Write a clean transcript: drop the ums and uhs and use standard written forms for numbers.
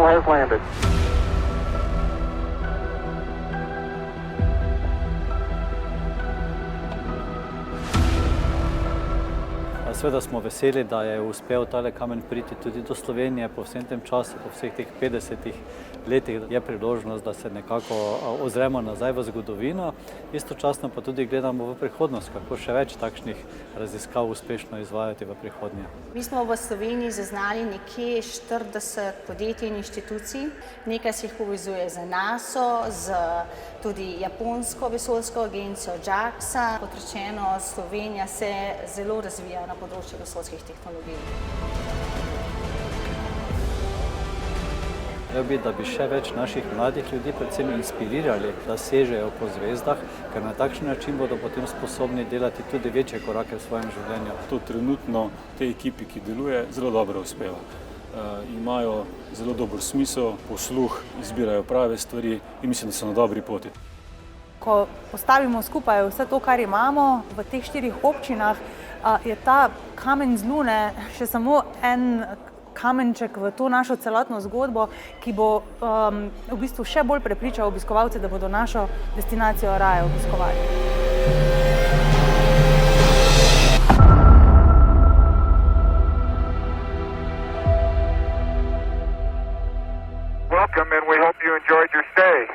Shuttle has landed. Seveda smo veseli, da je uspel tale kamen priti tudi do Slovenije po vsem tem času, po vseh teh 50 letih. Je priložnost, da se nekako ozremo nazaj v zgodovino, istočasno pa tudi gledamo v prihodnost, kako še več takšnih raziskav uspešno izvajati v prihodnje. Mi smo v Sloveniji zaznali nekje 40 podjetij in inštitucij. Nekaj se jih povezuje z NATO, z tudi japonsko vesoljsko agencijo JAXA. Kot rečeno, Slovenija se zelo razvija na področju vesoljskih tehnologij. Da bi še več naših mladih ljudi predvsem inspirirali, da sežejo po zvezdah, ker na takšen način bodo potem sposobni delati tudi večje korake v svojem življenju. To trenutno tej ekipi, ki deluje, zelo dobro uspeva. Imajo zelo dober smisel, posluh, izbirajo prave stvari in mislim, da so na dobri poti. Ko postavimo skupaj vse to, kar imamo v teh 4 občinah, je ta kamen z Lune še samo en kamenček v to našo celotno zgodbo, ki bo v bistvu še bolj prepričal obiskovalce, da bodo našo destinacijo raje obiskovali.